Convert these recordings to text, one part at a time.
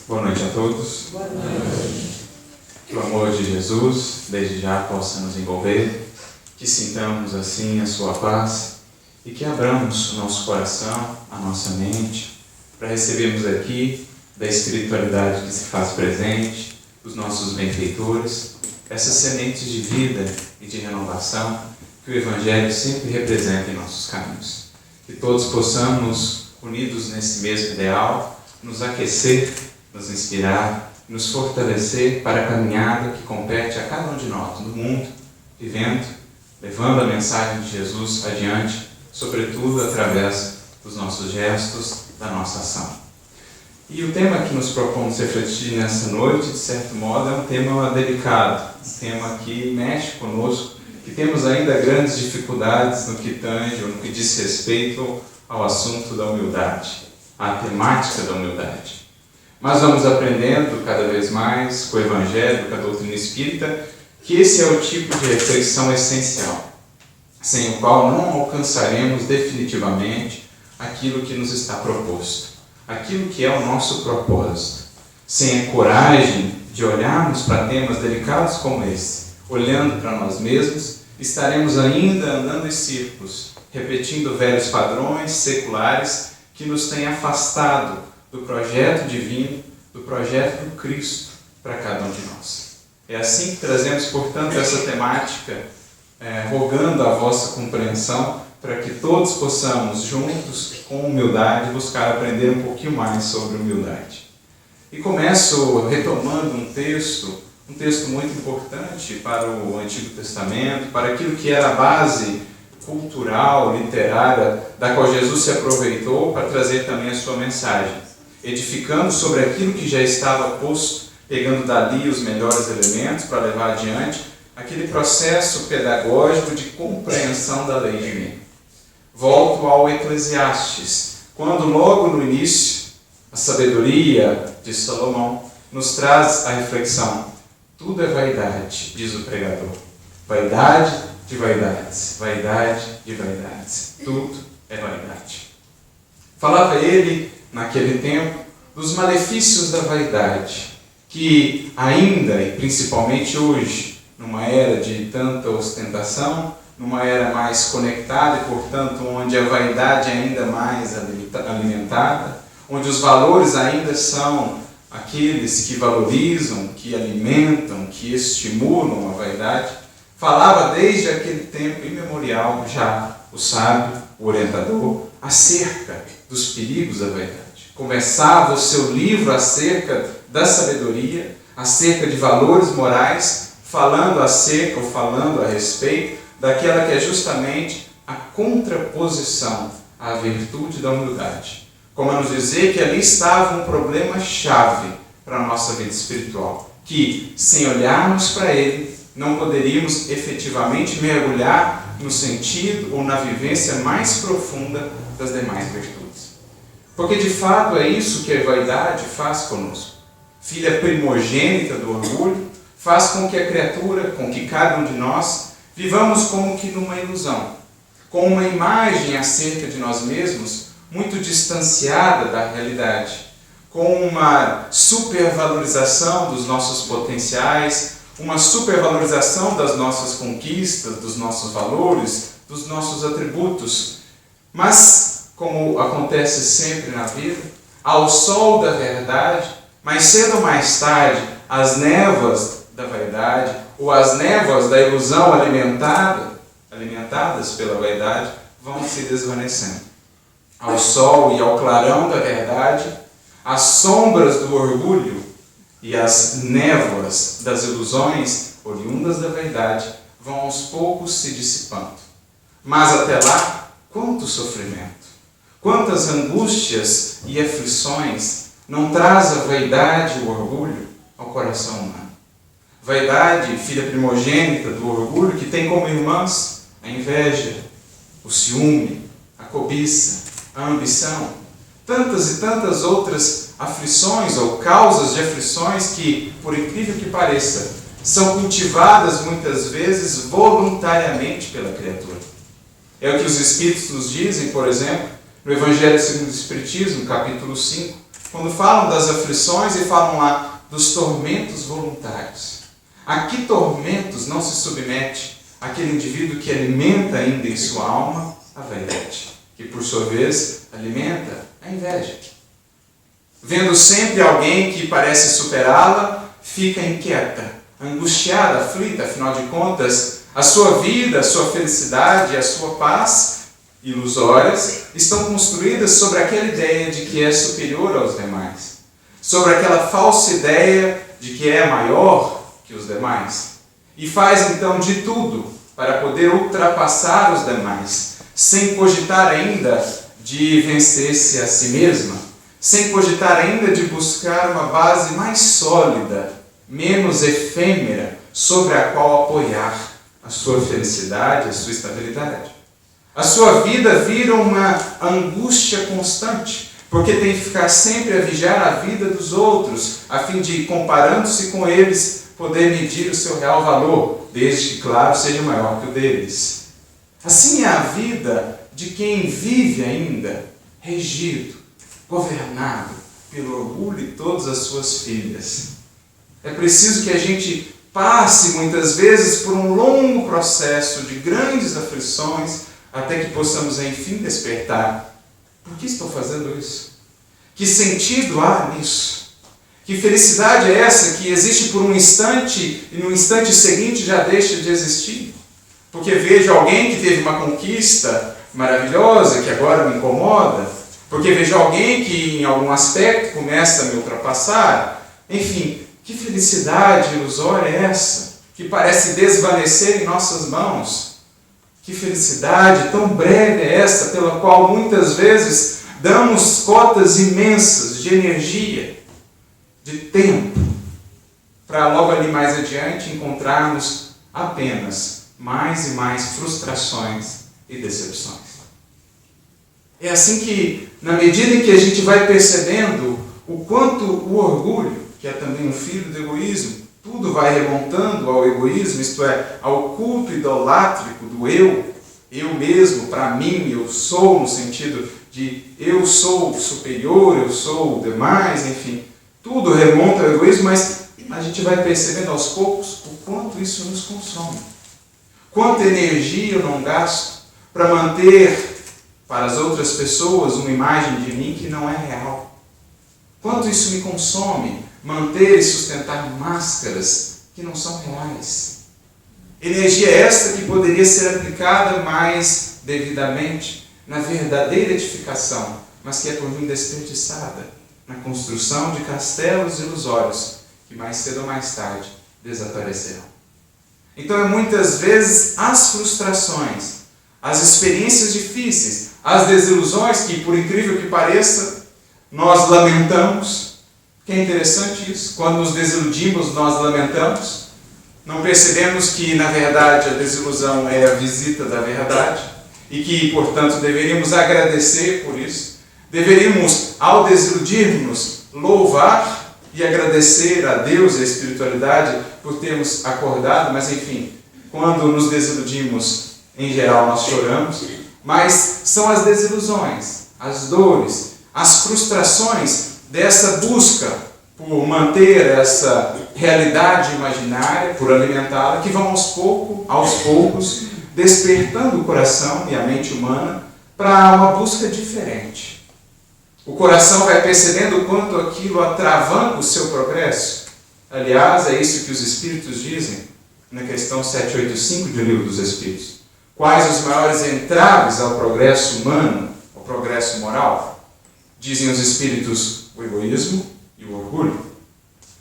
Boa noite a todos. Boa noite. Que o amor de Jesus, desde já, possa nos envolver, que sintamos assim a sua paz e que abramos o nosso coração, a nossa mente, para recebermos aqui da espiritualidade que se faz presente, dos nossos benfeitores, essas sementes de vida e de renovação que o Evangelho sempre representa em nossos caminhos. Que todos possamos, unidos nesse mesmo ideal, nos aquecer, nos inspirar, nos fortalecer para a caminhada que compete a cada um de nós no mundo, vivendo, levando a mensagem de Jesus adiante, sobretudo através dos nossos gestos, da nossa ação. E o tema que nos propomos refletir nessa noite, de certo modo, é um tema delicado, um tema que mexe conosco, que temos ainda grandes dificuldades no que tange ou no que diz respeito ao assunto da humildade, à temática da humildade. Mas vamos aprendendo cada vez mais com o Evangelho, com a doutrina espírita, que esse é o tipo de reflexão essencial, sem o qual não alcançaremos definitivamente aquilo que nos está proposto, aquilo que é o nosso propósito. Sem a coragem de olharmos para temas delicados como esse, olhando para nós mesmos, estaremos ainda andando em círculos, repetindo velhos padrões seculares que nos têm afastado do projeto divino, do projeto do Cristo para cada um de nós. É assim que trazemos, portanto, essa temática, rogando a vossa compreensão, para que todos possamos, juntos, com humildade, buscar aprender um pouquinho mais sobre humildade. E começo retomando um texto muito importante para o Antigo Testamento, para aquilo que era a base cultural, literária, da qual Jesus se aproveitou para trazer também a sua mensagem, edificando sobre aquilo que já estava posto, pegando dali os melhores elementos para levar adiante aquele processo pedagógico de compreensão da lei divina. Volto ao Eclesiastes, quando logo no início a sabedoria de Salomão nos traz a reflexão: tudo é vaidade, diz o pregador, vaidade de vaidades, vaidade de vaidades, tudo é vaidade. Falava ele, naquele tempo, dos malefícios da vaidade, que ainda e principalmente hoje, numa era de tanta ostentação, numa era mais conectada e, portanto, onde a vaidade é ainda mais alimentada, onde os valores ainda são aqueles que valorizam, que alimentam, que estimulam a vaidade, falava desde aquele tempo imemorial já o sábio, o orientador, acerca dos perigos da vaidade. Começava o seu livro acerca da sabedoria, acerca de valores morais, falando a respeito daquela que é justamente a contraposição à virtude da humildade. Como a nos dizer que ali estava um problema-chave para a nossa vida espiritual, que, sem olharmos para ele, não poderíamos efetivamente mergulhar no sentido ou na vivência mais profunda das demais virtudes. Porque, de fato, é isso que a vaidade faz conosco. Filha primogênita do orgulho, faz com que a criatura, com que cada um de nós, vivamos como que numa ilusão, com uma imagem acerca de nós mesmos muito distanciada da realidade, com uma supervalorização dos nossos potenciais, uma supervalorização das nossas conquistas, dos nossos valores, dos nossos atributos. Mas, como acontece sempre na vida, ao sol da verdade, mais cedo ou mais tarde, as névoas da vaidade, ou as névoas da ilusão alimentadas pela vaidade, vão se desvanecendo. Ao sol e ao clarão da verdade, as sombras do orgulho e as névoas das ilusões oriundas da vaidade vão aos poucos se dissipando. Mas até lá, quanto sofrimento, quantas angústias e aflições não traz a vaidade e o orgulho ao coração humano. Vaidade, filha primogênita do orgulho, que tem como irmãs a inveja, o ciúme, a cobiça, a ambição, tantas e tantas outras aflições ou causas de aflições que, por incrível que pareça, são cultivadas muitas vezes voluntariamente pela criatura. É o que os Espíritos nos dizem, por exemplo, no Evangelho segundo o Espiritismo, capítulo 5, quando falam das aflições e falam lá dos tormentos voluntários. A que tormentos não se submete aquele indivíduo que alimenta ainda em sua alma a vaidade, que por sua vez alimenta a inveja? Vendo sempre alguém que parece superá-la, fica inquieta, angustiada, aflita, afinal de contas, a sua vida, a sua felicidade, a sua paz ilusórias estão construídas sobre aquela ideia de que é superior aos demais, sobre aquela falsa ideia de que é maior que os demais, e faz então de tudo para poder ultrapassar os demais, sem cogitar ainda de vencer-se a si mesma, sem cogitar ainda de buscar uma base mais sólida, menos efêmera, sobre a qual apoiar a sua felicidade, a sua estabilidade. A sua vida vira uma angústia constante, porque tem que ficar sempre a vigiar a vida dos outros, a fim de, comparando-se com eles, poder medir o seu real valor, desde que, claro, seja maior que o deles. Assim é a vida de quem vive ainda regido, governado pelo orgulho e todas as suas filhas. É preciso que a gente passe muitas vezes por um longo processo de grandes aflições, até que possamos, enfim, despertar. Por que estou fazendo isso? Que sentido há nisso? Que felicidade é essa que existe por um instante e no instante seguinte já deixa de existir? Porque vejo alguém que teve uma conquista maravilhosa, que agora me incomoda. Porque vejo alguém que em algum aspecto começa a me ultrapassar. Enfim, que felicidade ilusória é essa? Que parece desvanecer em nossas mãos. Que felicidade tão breve é essa, pela qual muitas vezes damos cotas imensas de energia, de tempo, para logo ali mais adiante encontrarmos apenas mais e mais frustrações e decepções. É assim que, na medida em que a gente vai percebendo o quanto o orgulho, que é também um filho do egoísmo, tudo vai remontando ao egoísmo, isto é, ao culto idolátrico do eu mesmo, para mim, eu sou, no sentido de eu sou superior, eu sou o demais, enfim, tudo remonta ao egoísmo, mas a gente vai percebendo aos poucos o quanto isso nos consome. Quanta energia eu não gasto para manter para as outras pessoas uma imagem de mim que não é real. Quanto isso me consome, manter e sustentar máscaras que não são reais. Energia esta que poderia ser aplicada mais devidamente na verdadeira edificação, mas que é por mim desperdiçada na construção de castelos ilusórios que mais cedo ou mais tarde desaparecerão. Então é muitas vezes as frustrações, as experiências difíceis, as desilusões que, por incrível que pareça, nós lamentamos. Que é interessante isso, quando nos desiludimos nós lamentamos. Não percebemos que, na verdade, a desilusão é a visita da verdade e que, portanto, deveríamos agradecer por isso. Deveríamos, ao desiludirmos, louvar e agradecer a Deus e a espiritualidade por termos acordado, mas, enfim, quando nos desiludimos, em geral, nós choramos. Mas são as desilusões, as dores, as frustrações dessa busca por manter essa realidade imaginária, por alimentá-la, que vão aos poucos, despertando o coração e a mente humana para uma busca diferente. O coração vai percebendo o quanto aquilo atravanca o seu progresso. Aliás, é isso que os Espíritos dizem na questão 785 do Livro dos Espíritos. Quais os maiores entraves ao progresso humano, ao progresso moral? Dizem os Espíritos, o egoísmo e o orgulho.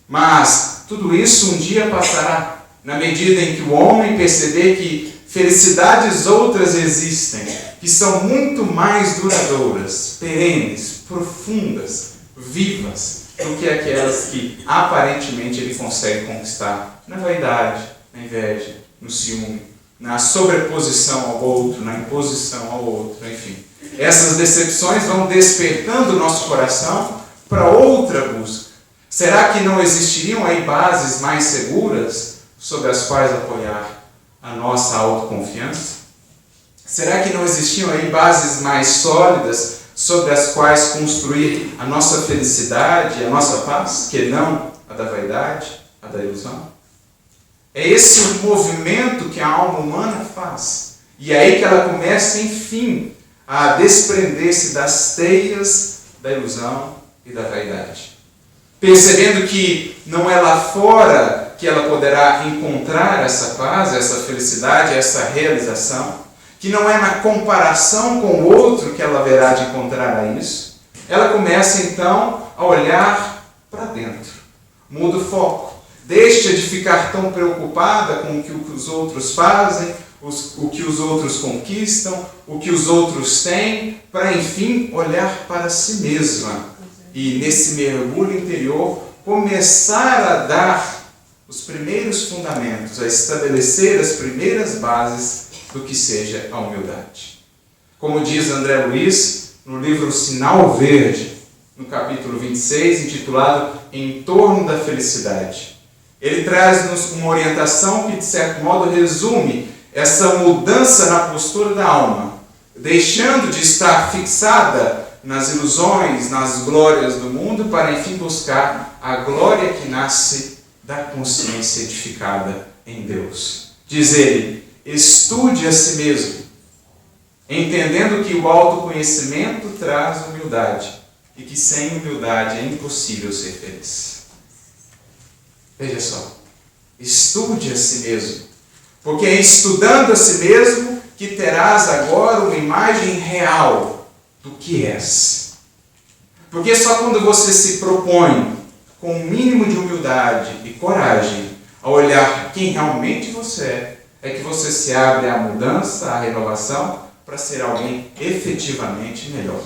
Mas tudo isso um dia passará, na medida em que o homem perceber que felicidades outras existem, que são muito mais duradouras, perenes, profundas, vivas, do que aquelas que aparentemente ele consegue conquistar na vaidade, na inveja, no ciúme, na sobreposição ao outro, na imposição ao outro, enfim. Essas decepções vão despertando o nosso coração para outra busca. Será que não existiriam aí bases mais seguras sobre as quais apoiar a nossa autoconfiança? Será que não existiam aí bases mais sólidas sobre as quais construir a nossa felicidade, a nossa paz, que não a da vaidade, a da ilusão? É esse o movimento que a alma humana faz. E é aí que ela começa, enfim, a desprender-se das teias da ilusão e da vaidade. Percebendo que não é lá fora que ela poderá encontrar essa paz, essa felicidade, essa realização, que não é na comparação com o outro que ela haverá de encontrar isso, ela começa então a olhar para dentro. Muda o foco. Deixa de ficar tão preocupada com o que os outros fazem, o que os outros conquistam, o que os outros têm, para enfim olhar para si mesma. E nesse mergulho interior, começar a dar os primeiros fundamentos, a estabelecer as primeiras bases do que seja a humildade. Como diz André Luiz, no livro Sinal Verde, no capítulo 26, intitulado Em Torno da Felicidade. Ele traz-nos uma orientação que, de certo modo, resume essa mudança na postura da alma, deixando de estar fixada nas ilusões, nas glórias do mundo, para enfim buscar a glória que nasce da consciência edificada em Deus. Diz ele: estude a si mesmo, entendendo que o autoconhecimento traz humildade e que sem humildade é impossível ser feliz. Veja só, estude a si mesmo, porque é estudando a si mesmo que terás agora uma imagem real do que és. Porque só quando você se propõe com um mínimo de humildade e coragem a olhar quem realmente você é que você se abre à mudança, à renovação, para ser alguém efetivamente melhor.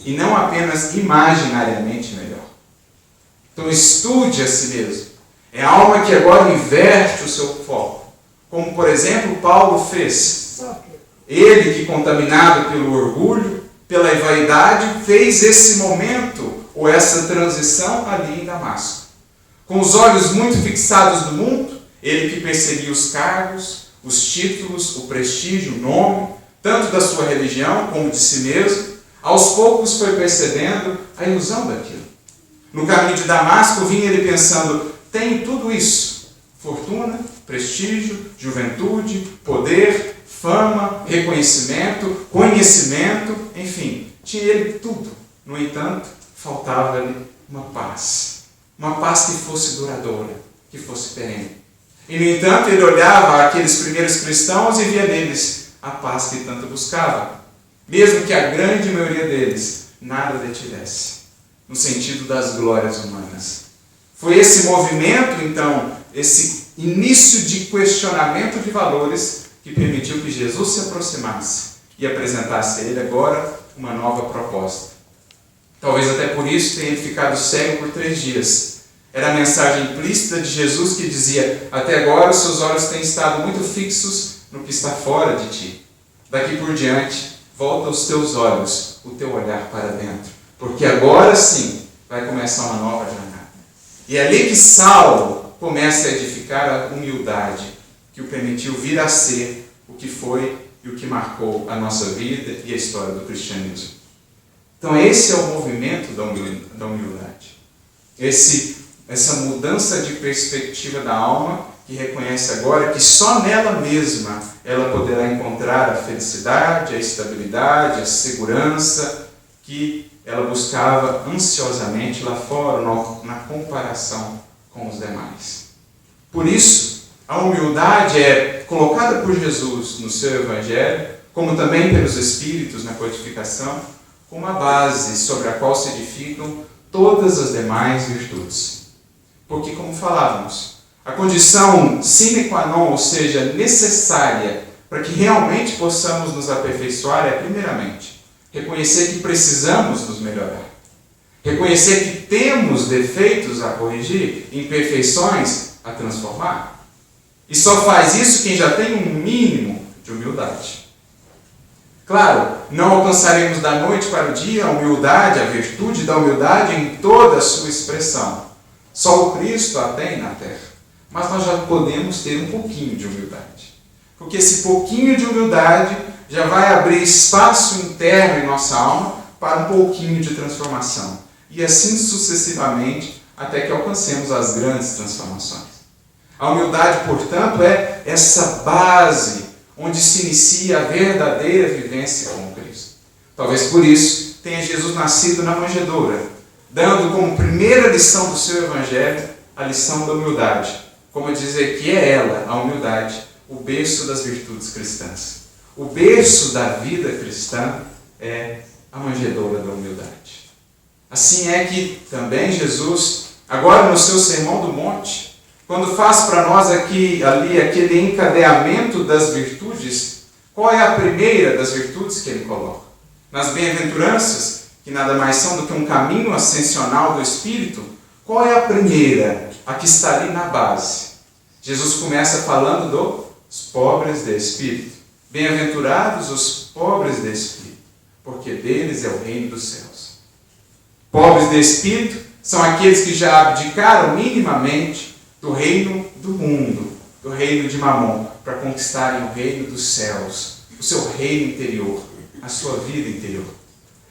E não apenas imaginariamente melhor. Então estude a si mesmo. É a alma que agora inverte o seu foco. Como, por exemplo, Paulo fez. Ele que, contaminado pelo orgulho, pela vaidade, fez esse momento, ou essa transição ali em Damasco. Com os olhos muito fixados no mundo, ele que perseguia os cargos, os títulos, o prestígio, o nome, tanto da sua religião como de si mesmo, aos poucos foi percebendo a ilusão daquilo. No caminho de Damasco, vinha ele pensando: tenho tudo isso, fortuna, prestígio, juventude, poder, fama, reconhecimento, conhecimento, enfim, tinha ele tudo. No entanto, faltava-lhe uma paz que fosse duradoura, que fosse perene. E, no entanto, ele olhava aqueles primeiros cristãos e via neles a paz que tanto buscava, mesmo que a grande maioria deles nada detivesse, no sentido das glórias humanas. Foi esse movimento, então, esse início de questionamento de valores que permitiu que Jesus se aproximasse e apresentasse a ele agora uma nova proposta. Talvez até por isso tenha ele ficado cego por 3 dias. Era a mensagem implícita de Jesus que dizia: até agora os seus olhos têm estado muito fixos no que está fora de ti. Daqui por diante, volta os teus olhos, o teu olhar para dentro. Porque agora sim vai começar uma nova jornada. E é ali que Saulo começa a edificar a humildade que o permitiu vir a ser o que foi e o que marcou a nossa vida e a história do cristianismo. Então esse é o movimento da humildade. Essa mudança de perspectiva da alma que reconhece agora que só nela mesma ela poderá encontrar a felicidade, a estabilidade, a segurança que ela buscava ansiosamente lá fora, na comparação com os demais. Por isso, a humildade é colocada por Jesus no seu Evangelho, como também pelos Espíritos na codificação, como uma base sobre a qual se edificam todas as demais virtudes. Porque, como falávamos, a condição sine qua non, ou seja, necessária para que realmente possamos nos aperfeiçoar é, primeiramente, reconhecer que precisamos nos melhorar. Reconhecer que temos defeitos a corrigir, imperfeições a transformar. E só faz isso quem já tem um mínimo de humildade. Claro, não alcançaremos da noite para o dia a humildade, a virtude da humildade em toda a sua expressão. Só o Cristo a tem na terra. Mas nós já podemos ter um pouquinho de humildade. Porque esse pouquinho de humildade já vai abrir espaço interno em nossa alma para um pouquinho de transformação. E assim sucessivamente, até que alcancemos as grandes transformações. A humildade, portanto, é essa base onde se inicia a verdadeira vivência com Cristo. Talvez por isso tenha Jesus nascido na manjedoura, dando como primeira lição do seu evangelho a lição da humildade. Como dizer que é ela, a humildade, o berço das virtudes cristãs. O berço da vida cristã é a manjedoura da humildade. Assim é que também Jesus, agora no seu Sermão do Monte, quando faz para nós ali aquele encadeamento das virtudes, qual é a primeira das virtudes que ele coloca? Nas bem-aventuranças, que nada mais são do que um caminho ascensional do Espírito, qual é a primeira? A que está ali na base. Jesus começa falando dos pobres de espírito. Bem-aventurados os pobres de espírito, porque deles é o reino dos céus. Pobres de espírito são aqueles que já abdicaram minimamente do reino do mundo, do reino de Mamon, para conquistarem o reino dos céus, o seu reino interior, a sua vida interior.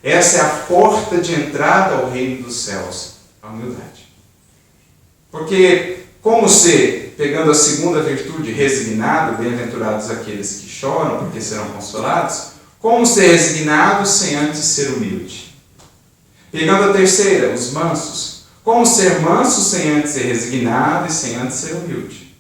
Essa é a porta de entrada ao reino dos céus, a humildade. Porque, como ser, pegando a segunda virtude, resignado, bem-aventurados aqueles que choram, porque serão consolados, como ser resignado sem antes ser humilde? Pegando a terceira, os mansos, como ser manso sem antes ser resignado e sem antes ser humilde?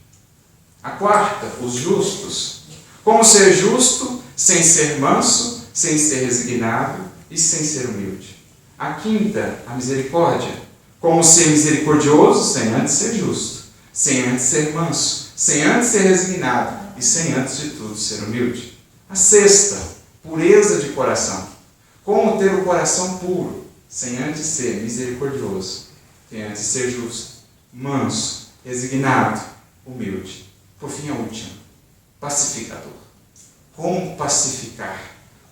A quarta, os justos, como ser justo sem ser manso, sem ser resignado e sem ser humilde? A quinta, a misericórdia, como ser misericordioso sem antes ser justo, sem antes ser manso, sem antes ser resignado e sem antes de tudo ser humilde? A sexta, pureza de coração, como ter o coração puro, sem antes ser misericordioso, sem antes ser justo, manso, resignado, humilde. Por fim, a última, pacificador. Como pacificar,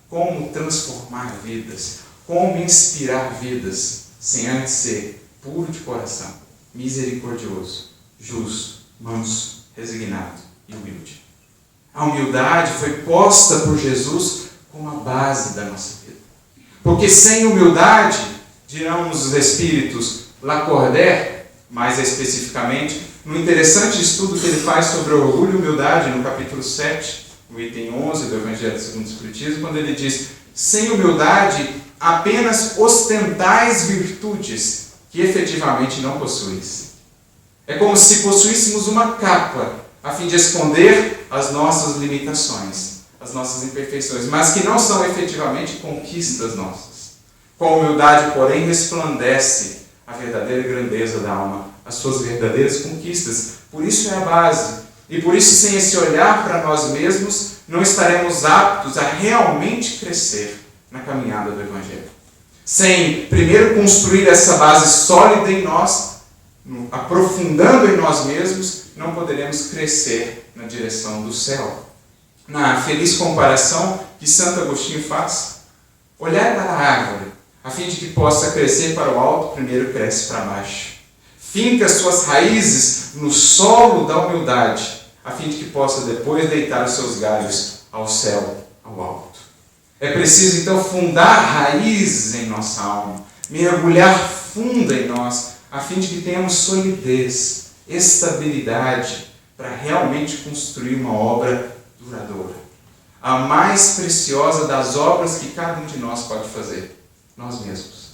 como transformar vidas, como inspirar vidas, sem antes ser puro de coração, misericordioso, justo, manso, resignado e humilde. A humildade foi posta por Jesus como a base da nossa vida. Porque sem humildade, dirão os espíritos Lacordaire, mais especificamente, no interessante estudo que ele faz sobre orgulho e humildade, no capítulo 7, no item 11 do Evangelho segundo o Espiritismo, quando ele diz: sem humildade, apenas ostentais virtudes que efetivamente não possuis. É como se possuíssemos uma capa a fim de esconder as nossas limitações, as nossas imperfeições, mas que não são efetivamente conquistas nossas. Com a humildade, porém, resplandece a verdadeira grandeza da alma, as suas verdadeiras conquistas. Por isso é a base. E por isso, sem esse olhar para nós mesmos, não estaremos aptos a realmente crescer na caminhada do Evangelho. Sem primeiro construir essa base sólida em nós, aprofundando em nós mesmos, não poderemos crescer na direção do céu. Na feliz comparação que Santo Agostinho faz, olhar para a árvore, a fim de que possa crescer para o alto, primeiro cresce para baixo. Finca suas raízes no solo da humildade, a fim de que possa depois deitar os seus galhos ao céu, ao alto. É preciso, então, fundar raízes em nossa alma, mergulhar fundo em nós, a fim de que tenhamos solidez, estabilidade, para realmente construir uma obra duradoura. A mais preciosa das obras que cada um de nós pode fazer, nós mesmos.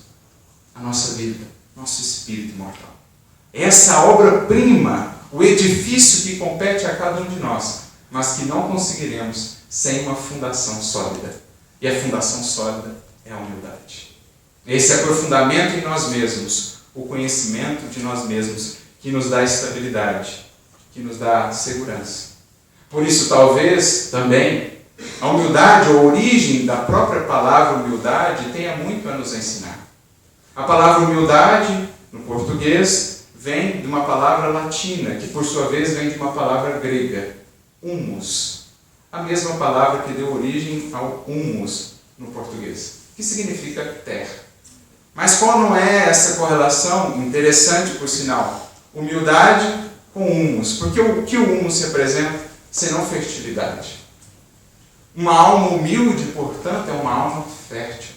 A nossa vida, nosso espírito mortal. Essa obra-prima, o edifício que compete a cada um de nós, mas que não conseguiremos sem uma fundação sólida. E a fundação sólida é a humildade. Esse aprofundamento em nós mesmos, o conhecimento de nós mesmos, que nos dá estabilidade, que nos dá segurança. Por isso, talvez, também, a humildade, ou a origem da própria palavra humildade, tenha muito a nos ensinar. A palavra humildade, no português, vem de uma palavra latina, que por sua vez vem de uma palavra grega, humus. A mesma palavra que deu origem ao humus no português, que significa terra. Mas qual não é essa correlação, interessante por sinal, humildade com humus? Porque o que o humus representa, senão fertilidade? Uma alma humilde, portanto, é uma alma fértil.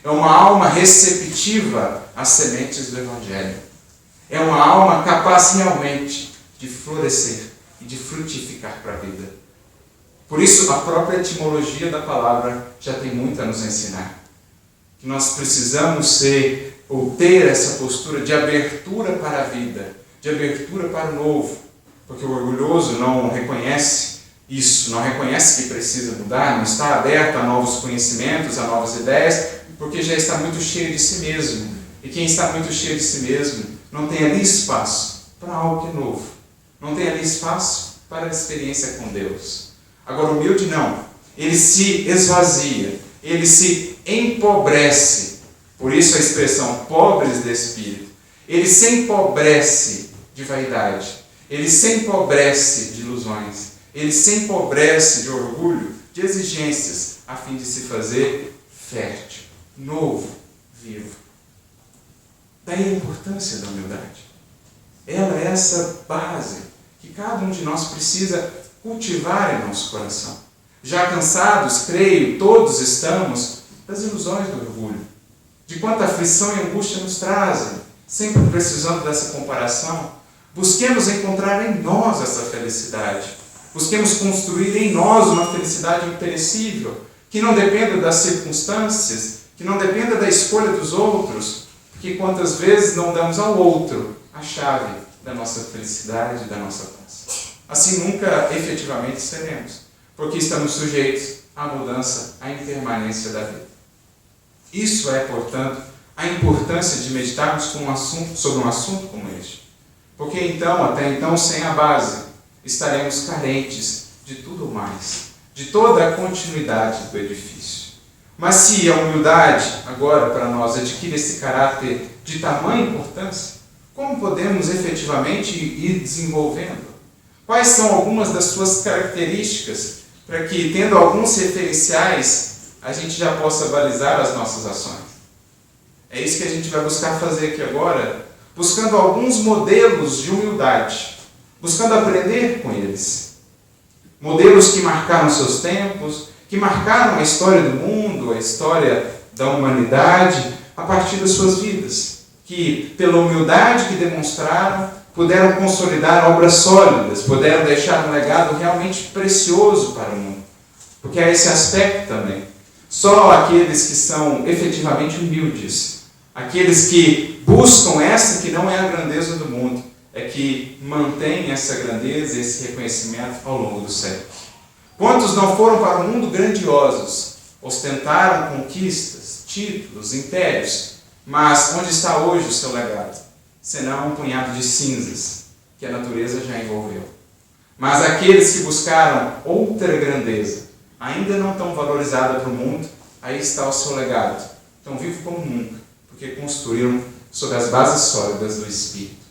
É uma alma receptiva às sementes do Evangelho. É uma alma capaz realmente de florescer e de frutificar para a vida. Por isso, a própria etimologia da palavra já tem muito a nos ensinar. Que nós precisamos ser ou ter essa postura de abertura para a vida, de abertura para o novo. Porque o orgulhoso não reconhece isso, não reconhece que precisa mudar, não está aberto a novos conhecimentos, a novas ideias, porque já está muito cheio de si mesmo. E quem está muito cheio de si mesmo não tem ali espaço para algo que é novo. Não tem ali espaço para a experiência com Deus. Agora, o humilde não. Ele se esvazia, ele se empobrece. Por isso a expressão pobres de espírito. Ele se empobrece de vaidade. Ele se empobrece de ilusões. Ele se empobrece de orgulho, de exigências, a fim de se fazer fértil, novo, vivo. Daí a importância da humildade. Ela é essa base que cada um de nós precisa cultivar em nosso coração. Já cansados, creio, todos estamos das ilusões do orgulho, de quanta aflição e angústia nos trazem, sempre precisando dessa comparação. Busquemos encontrar em nós essa felicidade. Busquemos construir em nós uma felicidade imperecível, que não dependa das circunstâncias, que não dependa da escolha dos outros, porque quantas vezes não damos ao outro a chave da nossa felicidade e da nossa paz. Assim nunca efetivamente seremos, porque estamos sujeitos à mudança, à impermanência da vida. Isso é, portanto, a importância de meditarmos sobre um assunto como este. Porque então, até então, sem a base, estaremos carentes de tudo mais, de toda a continuidade do edifício. Mas se a humildade, agora para nós, adquire esse caráter de tamanha importância, como podemos efetivamente ir desenvolvendo? Quais são algumas das suas características para que, tendo alguns referenciais, a gente já possa balizar as nossas ações? É isso que a gente vai buscar fazer aqui agora, buscando alguns modelos de humildade, buscando aprender com eles. Modelos que marcaram seus tempos, que marcaram a história do mundo, a história da humanidade, a partir das suas vidas, que, pela humildade que demonstraram, puderam consolidar obras sólidas, puderam deixar um legado realmente precioso para o mundo. Porque há esse aspecto também. Só aqueles que são efetivamente humildes, aqueles que buscam essa que não é a grandeza do mundo, é que mantém essa grandeza, esse reconhecimento ao longo do século. Quantos não foram para o mundo grandiosos, ostentaram conquistas, títulos, impérios, mas onde está hoje o seu legado? Senão um punhado de cinzas que a natureza já envolveu. Mas aqueles que buscaram outra grandeza, ainda não tão valorizada para o mundo, aí está o seu legado, tão vivo como nunca, porque construíram sobre as bases sólidas do Espírito.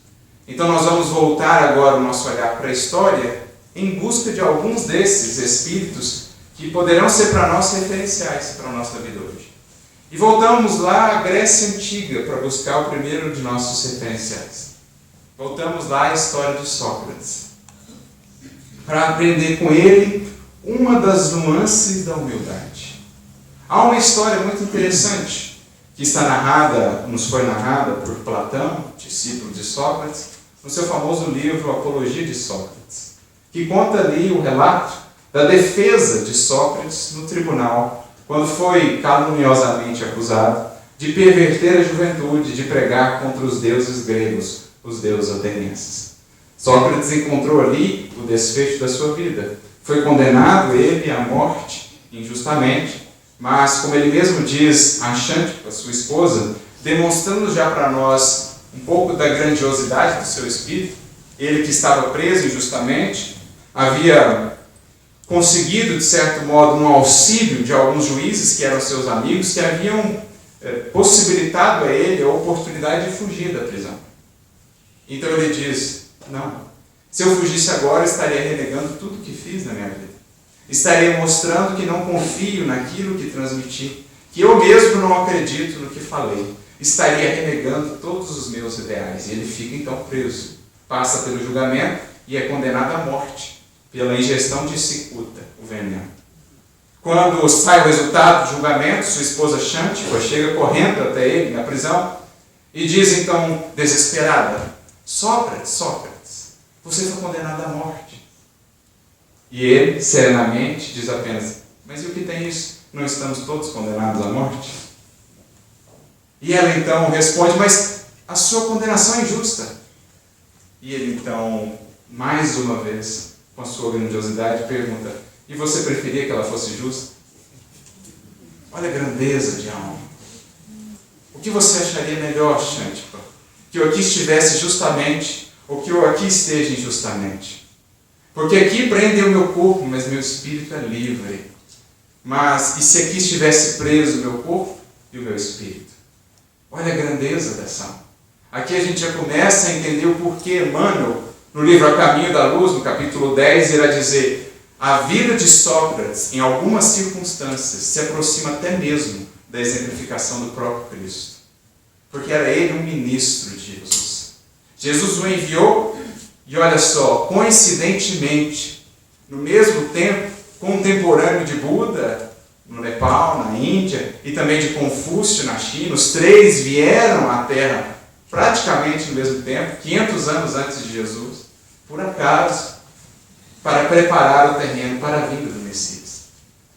Então nós vamos voltar agora o nosso olhar para a história em busca de alguns desses espíritos que poderão ser para nós referenciais para a nossa vida hoje. E voltamos lá à Grécia Antiga para buscar o primeiro de nossos referenciais. Voltamos lá à história de Sócrates, para aprender com ele uma das nuances da humildade. Há uma história muito interessante que está narrada, nos foi narrada por Platão, discípulo de Sócrates, no seu famoso livro Apologia de Sócrates, que conta ali o relato da defesa de Sócrates no tribunal, quando foi caluniosamente acusado de perverter a juventude, de pregar contra os deuses gregos, os deuses atenienses. Sócrates encontrou ali o desfecho da sua vida. Foi condenado ele à morte injustamente, mas, como ele mesmo diz a Xântipa, sua esposa, demonstrando já para nós um pouco da grandiosidade do seu espírito, ele que estava preso injustamente, havia conseguido, de certo modo, um auxílio de alguns juízes que eram seus amigos, que haviam possibilitado a ele a oportunidade de fugir da prisão. Então ele diz, não, se eu fugisse agora, estaria renegando tudo que fiz na minha vida. Estaria mostrando que não confio naquilo que transmiti, que eu mesmo não acredito no que falei. Estaria renegando todos os meus ideais. E ele fica então preso, passa pelo julgamento e é condenado à morte pela ingestão de cicuta, o veneno. Quando sai o resultado do julgamento, sua esposa Xantipa chega correndo até ele na prisão e diz então, desesperada: Sócrates, você foi condenado à morte. E ele, serenamente, diz apenas: mas e o que tem isso? Não estamos todos condenados à morte? E ela então responde: mas a sua condenação é injusta. E ele então, mais uma vez, com a sua grandiosidade, pergunta: e você preferia que ela fosse justa? Olha a grandeza de alma. O que você acharia melhor, Xantipa? Que eu aqui estivesse justamente, ou que eu aqui esteja injustamente? Porque aqui prende o meu corpo, mas meu espírito é livre. Mas, e se aqui estivesse preso o meu corpo e o meu espírito? Olha a grandeza dessa alma. Aqui a gente já começa a entender o porquê Emmanuel, no livro A Caminho da Luz, no capítulo 10, irá dizer: a vida de Sócrates, em algumas circunstâncias, se aproxima até mesmo da exemplificação do próprio Cristo. Porque era ele um ministro de Jesus. Jesus o enviou e, olha só, coincidentemente, no mesmo tempo, contemporâneo de Buda, no Nepal, na Índia, e também de Confúcio, na China, os três vieram à Terra praticamente no mesmo tempo, 500 anos antes de Jesus, por acaso, para preparar o terreno para a vinda do Messias.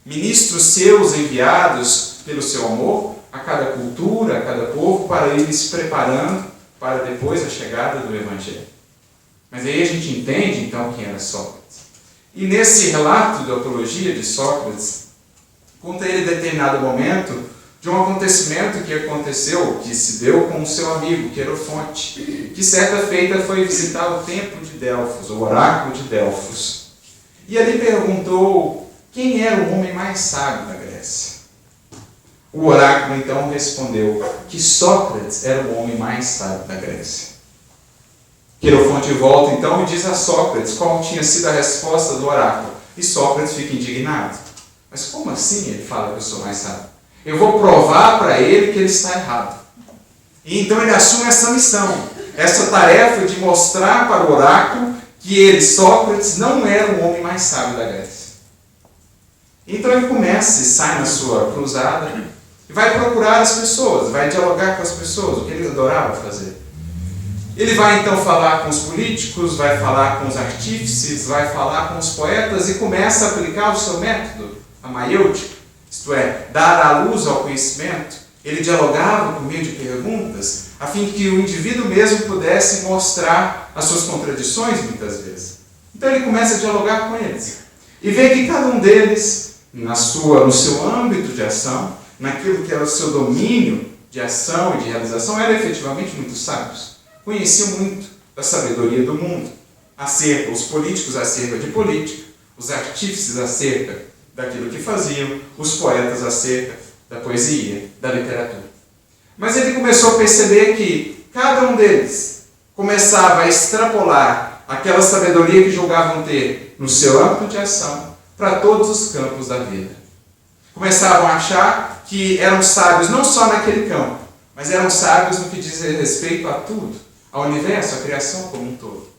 Ministros seus enviados pelo seu amor a cada cultura, a cada povo, para ir se preparando para depois a chegada do Evangelho. Mas aí a gente entende então quem era Sócrates. E nesse relato da apologia de Sócrates, conta ele em determinado momento de um acontecimento que aconteceu, que se deu com o seu amigo, Querofonte, que certa feita foi visitar o templo de Delfos, o oráculo de Delfos. E ali perguntou quem era o homem mais sábio da Grécia. O oráculo então respondeu que Sócrates era o homem mais sábio da Grécia. Querofonte volta então e diz a Sócrates qual tinha sido a resposta do oráculo. E Sócrates fica indignado. Mas como assim ele fala que eu sou mais sábio? Eu vou provar para ele que ele está errado. E então ele assume essa missão, essa tarefa de mostrar para o oráculo que ele, Sócrates, não era o homem mais sábio da Grécia. Então ele começa e sai na sua cruzada e vai procurar as pessoas, vai dialogar com as pessoas, o que ele adorava fazer. Ele vai então falar com os políticos, vai falar com os artífices, vai falar com os poetas e começa a aplicar o seu método, a maiêutica, isto é, dar à luz ao conhecimento. Ele dialogava por meio de perguntas, a fim de que o indivíduo mesmo pudesse mostrar as suas contradições muitas vezes. Então ele começa a dialogar com eles e vê que cada um deles, no seu âmbito de ação, naquilo que era o seu domínio de ação e de realização, eram efetivamente muito sábios. Conheciam muito da sabedoria do mundo, os políticos acerca de política, os artífices acerca daquilo que faziam, os poetas acerca da poesia, da literatura. Mas ele começou a perceber que cada um deles começava a extrapolar aquela sabedoria que julgavam ter no seu âmbito de ação para todos os campos da vida. Começavam a achar que eram sábios não só naquele campo, mas eram sábios no que diz respeito a tudo, ao universo, à criação como um todo.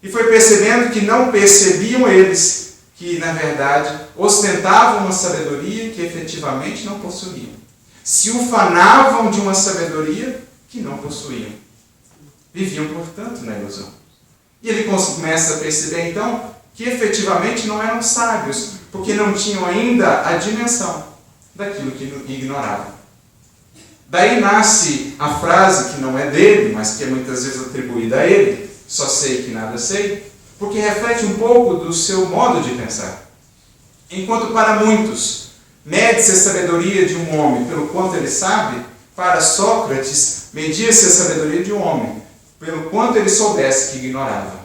E foi percebendo que não percebiam eles que, na verdade, ostentavam uma sabedoria que efetivamente não possuíam. Se ufanavam de uma sabedoria que não possuíam. Viviam, portanto, na ilusão. E ele começa a perceber, então, que efetivamente não eram sábios, porque não tinham ainda a dimensão daquilo que ignoravam. Daí nasce a frase que não é dele, mas que é muitas vezes atribuída a ele: só sei que nada sei, porque reflete um pouco do seu modo de pensar. Enquanto para muitos mede-se a sabedoria de um homem pelo quanto ele sabe, para Sócrates media-se a sabedoria de um homem pelo quanto ele soubesse que ignorava.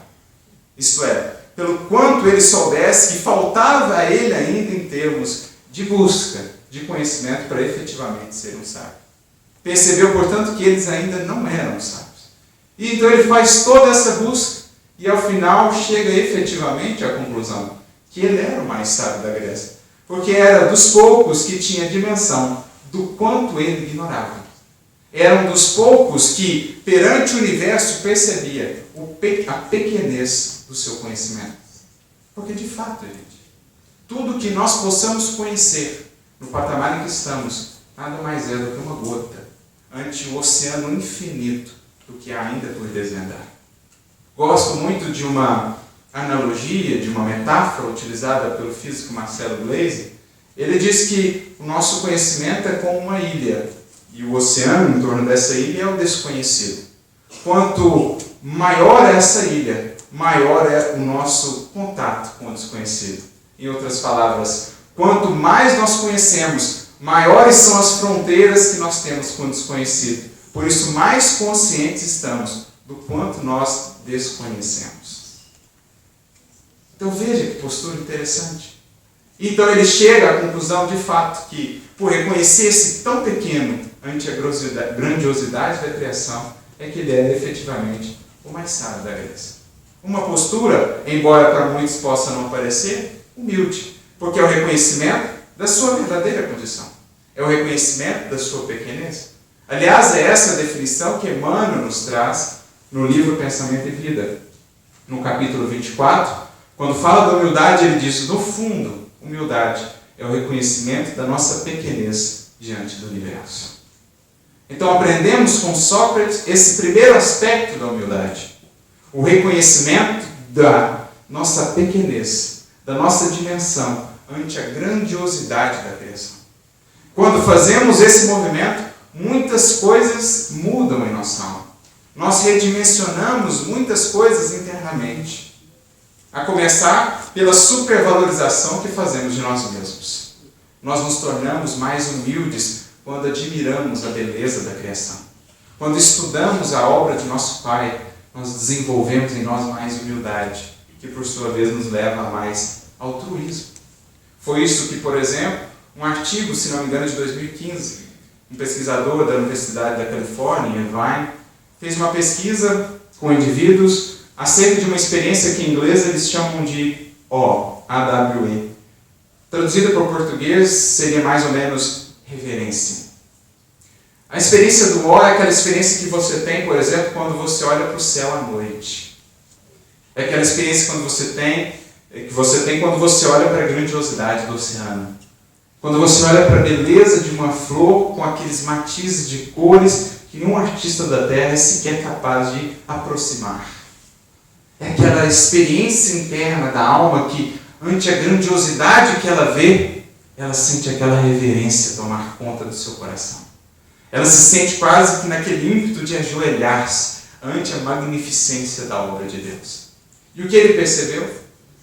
Isto é, pelo quanto ele soubesse que faltava a ele ainda em termos de busca de conhecimento para efetivamente ser um sábio. Percebeu, portanto, que eles ainda não eram sábios. E então ele faz toda essa busca e ao final chega efetivamente à conclusão que ele era o mais sábio da Grécia, porque era dos poucos que tinha dimensão do quanto ele ignorava. Era um dos poucos que, perante o universo, percebia a pequenez do seu conhecimento. Porque, de fato, gente, tudo que nós possamos conhecer no patamar em que estamos, nada mais é do que uma gota ante o oceano infinito do que há ainda por desvendar. Gosto muito de uma analogia, de uma metáfora utilizada pelo físico Marcelo Gleisi. Ele diz que o nosso conhecimento é como uma ilha, e o oceano em torno dessa ilha é o desconhecido. Quanto maior é essa ilha, maior é o nosso contato com o desconhecido. Em outras palavras, quanto mais nós conhecemos, maiores são as fronteiras que nós temos com o desconhecido. Por isso, mais conscientes estamos do quanto nós desconhecemos. Então veja que postura interessante. Então ele chega à conclusão de fato que, por reconhecer-se tão pequeno ante a grandiosidade da criação, é que ele é efetivamente o mais sábio da Grécia. Uma postura, embora para muitos possa não parecer, humilde, porque é o reconhecimento da sua verdadeira condição. É o reconhecimento da sua pequenez. Aliás, é essa a definição que Emmanuel nos traz no livro Pensamento e Vida. No capítulo 24, quando fala da humildade, ele diz, no fundo, humildade é o reconhecimento da nossa pequenez diante do universo. Então aprendemos com Sócrates esse primeiro aspecto da humildade. O reconhecimento da nossa pequenez, da nossa dimensão ante a grandiosidade da criação. Quando fazemos esse movimento, muitas coisas mudam em nossa alma. Nós redimensionamos muitas coisas internamente. A começar pela supervalorização que fazemos de nós mesmos. Nós nos tornamos mais humildes quando admiramos a beleza da criação. Quando estudamos a obra de nosso Pai, nós desenvolvemos em nós mais humildade, que por sua vez nos leva a mais altruísmo. Foi isso que, por exemplo, um artigo, se não me engano, de 2015, um pesquisador da Universidade da Califórnia, Irvine, fez uma pesquisa com indivíduos acerca de uma experiência que em inglês eles chamam de AWE. Traduzida para o português seria mais ou menos reverência. A experiência do O é aquela experiência que você tem, por exemplo, quando você olha para o céu à noite. É aquela experiência que você tem quando você olha para a grandiosidade do oceano. Quando você olha para a beleza de uma flor com aqueles matizes de cores que nenhum artista da Terra é sequer capaz de aproximar. É aquela experiência interna da alma que, ante a grandiosidade que ela vê, ela sente aquela reverência tomar conta do seu coração. Ela se sente quase que naquele ímpeto de ajoelhar-se ante a magnificência da obra de Deus. E o que ele percebeu,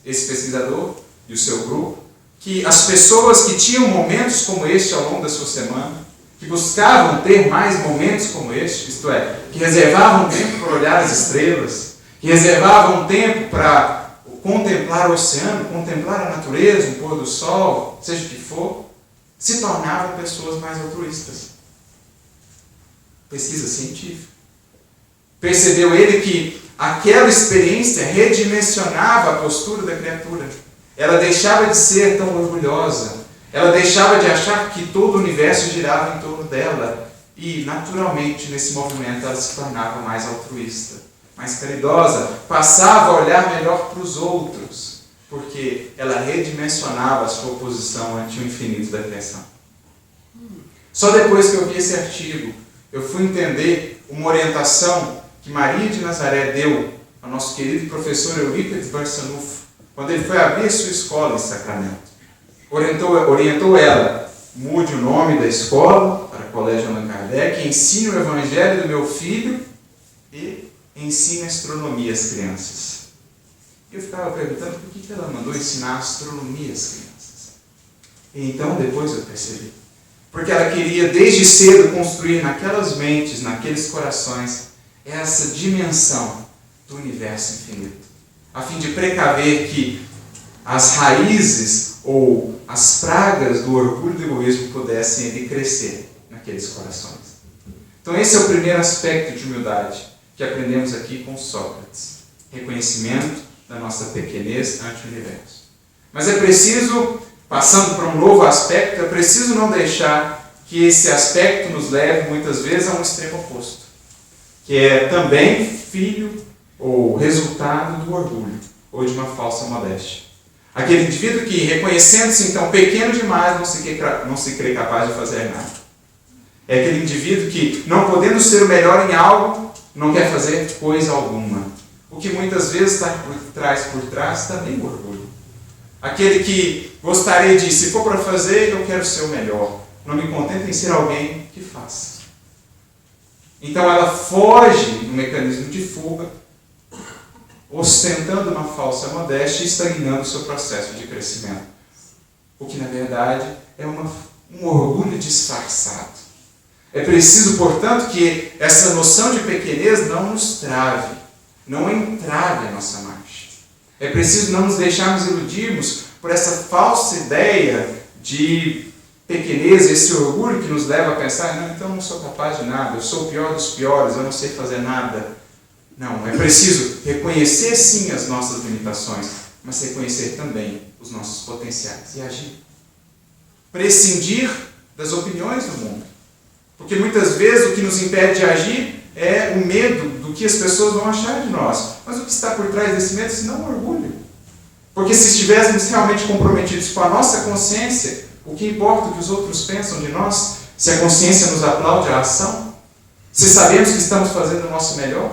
esse pesquisador e o seu grupo, que as pessoas que tinham momentos como este ao longo da sua semana, que buscavam ter mais momentos como este, isto é, que reservavam tempo para olhar as estrelas, que reservavam tempo para contemplar o oceano, contemplar a natureza, o pôr do sol, seja o que for, se tornavam pessoas mais altruístas. Pesquisa científica. Percebeu ele que aquela experiência redimensionava a postura da criatura. Ela deixava de ser tão orgulhosa. Ela deixava de achar que todo o universo girava em torno dela. E, naturalmente, nesse movimento, ela se tornava mais altruísta, mais caridosa, passava a olhar melhor para os outros, porque ela redimensionava a sua posição ante o infinito da criação. Só depois que eu vi esse artigo, eu fui entender uma orientação que Maria de Nazaré deu ao nosso querido professor Eurípides Barçanufo, quando ele foi abrir a sua escola em Sacramento. Orientou ela, mude o nome da escola para Colégio Allan Kardec, ensine o Evangelho do meu filho e ensine astronomia às crianças. Eu ficava perguntando por que ela mandou ensinar astronomia às crianças. E então depois eu percebi. Porque ela queria desde cedo construir naquelas mentes, naqueles corações, essa dimensão do universo infinito, a fim de precaver que as raízes ou as pragas do orgulho e do egoísmo pudessem ali crescer naqueles corações. Então esse é o primeiro aspecto de humildade que aprendemos aqui com Sócrates. Reconhecimento da nossa pequenez ante o universo. Mas é preciso, passando para um novo aspecto, é preciso não deixar que esse aspecto nos leve muitas vezes a um extremo oposto, que é também filho ou resultado do orgulho ou de uma falsa modéstia. Aquele indivíduo que, reconhecendo-se então pequeno demais, não se crê capaz de fazer nada. É aquele indivíduo que, não podendo ser o melhor em algo, não quer fazer coisa alguma. O que muitas vezes traz por trás também o orgulho. Aquele que gostaria de, se for para fazer, eu quero ser o melhor. Não me contento em ser alguém que faça. Então ela foge do mecanismo de fuga, ostentando uma falsa modéstia e estagnando o seu processo de crescimento. O que, na verdade, é um orgulho disfarçado. É preciso, portanto, que essa noção de pequenez não nos trave, não entrave a nossa marcha. É preciso não nos deixarmos iludirmos por essa falsa ideia de pequenez, esse orgulho que nos leva a pensar, não, então eu não sou capaz de nada, eu sou o pior dos piores, eu não sei fazer nada. Não, é preciso reconhecer sim as nossas limitações, mas reconhecer também os nossos potenciais e agir. Prescindir das opiniões do mundo. Porque muitas vezes o que nos impede de agir é o medo do que as pessoas vão achar de nós. Mas o que está por trás desse medo, senão o orgulho. Porque se estivéssemos realmente comprometidos com a nossa consciência, o que importa o que os outros pensam de nós? Se a consciência nos aplaude a ação? Se sabemos que estamos fazendo o nosso melhor?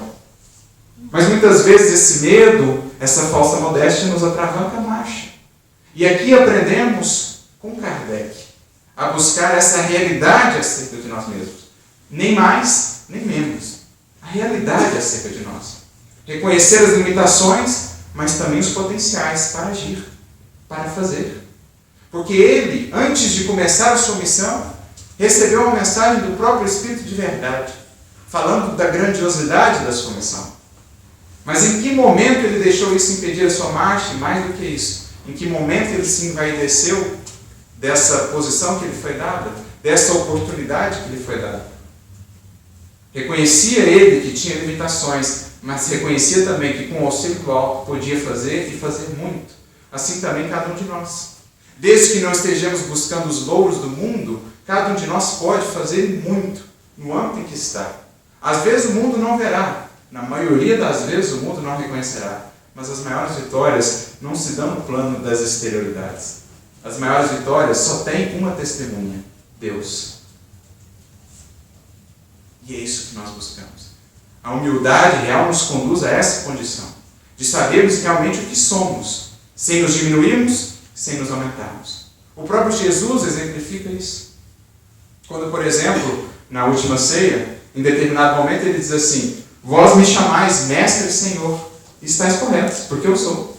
Mas muitas vezes esse medo, essa falsa modéstia nos atravanca a marcha. E aqui aprendemos com Kardec a buscar essa realidade acerca de nós mesmos. Nem mais, nem menos. A realidade acerca de nós. Reconhecer as limitações, mas também os potenciais para agir, para fazer. Porque ele, antes de começar a sua missão, recebeu uma mensagem do próprio Espírito de verdade, falando da grandiosidade da sua missão. Mas em que momento ele deixou isso impedir a sua marcha? E mais do que isso, em que momento ele se envaideceu dessa posição que lhe foi dada, dessa oportunidade que lhe foi dada? Reconhecia ele que tinha limitações, mas reconhecia também que com o auxílio do alto podia fazer e fazer muito. Assim também cada um de nós. Desde que não estejamos buscando os louros do mundo, cada um de nós pode fazer muito no âmbito em que está. Às vezes o mundo não verá, na maioria das vezes o mundo não reconhecerá, mas as maiores vitórias não se dão no plano das exterioridades. As maiores vitórias só têm uma testemunha: Deus. E é isso que nós buscamos. A humildade real nos conduz a essa condição, de sabermos realmente o que somos, sem nos diminuirmos, sem nos aumentarmos. O próprio Jesus exemplifica isso. Quando, por exemplo, na última ceia, em determinado momento ele diz assim: vós me chamais mestre e senhor, e estáis corretos, porque eu sou.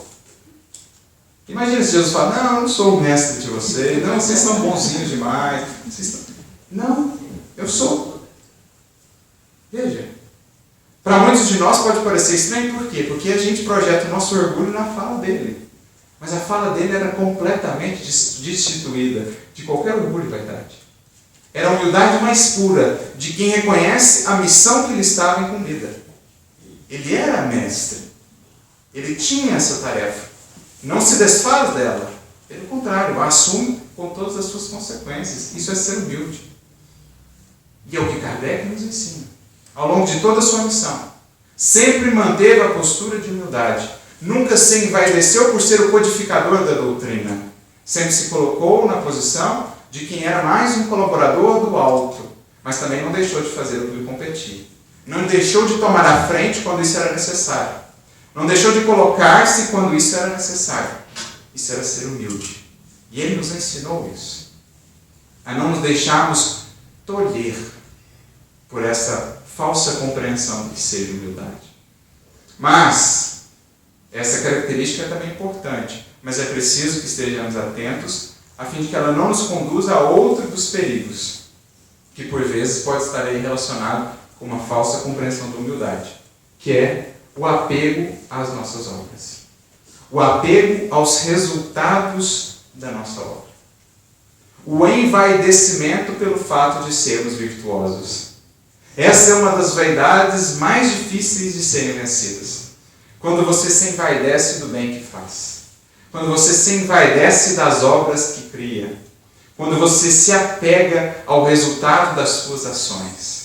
Imagina se Jesus fala: não, eu não sou o mestre de vocês, não, vocês são bonzinhos demais. Não, eu sou. Veja, para muitos de nós pode parecer estranho, por quê? Porque a gente projeta o nosso orgulho na fala dele. Mas a fala dele era completamente destituída de qualquer orgulho e vaidade. Era a humildade mais pura de quem reconhece a missão que lhe estava incumbida. Ele era mestre. Ele tinha essa tarefa. Não se desfaz dela. Pelo contrário, a assume com todas as suas consequências. Isso é ser humilde. E é o que Kardec nos ensina. Ao longo de toda a sua missão, sempre manteve a postura de humildade. Nunca se envaideceu por ser o codificador da doutrina. Sempre se colocou na posição de quem era mais um colaborador do alto, mas também não deixou de fazer o que lhe competia. Não deixou de tomar a frente quando isso era necessário. Não deixou de colocar-se quando isso era necessário. Isso era ser humilde. E ele nos ensinou isso. A não nos deixarmos tolher por essa falsa compreensão de ser humildade. Mas essa característica é também importante, mas é preciso que estejamos atentos a fim de que ela não nos conduza a outro dos perigos, que por vezes pode estar aí relacionado com uma falsa compreensão da humildade, que é o apego às nossas obras. O apego aos resultados da nossa obra. O envaidecimento pelo fato de sermos virtuosos. Essa é uma das vaidades mais difíceis de serem vencidas. Quando você se envaidece do bem que faz. Quando você se envaidece das obras que cria. Quando você se apega ao resultado das suas ações.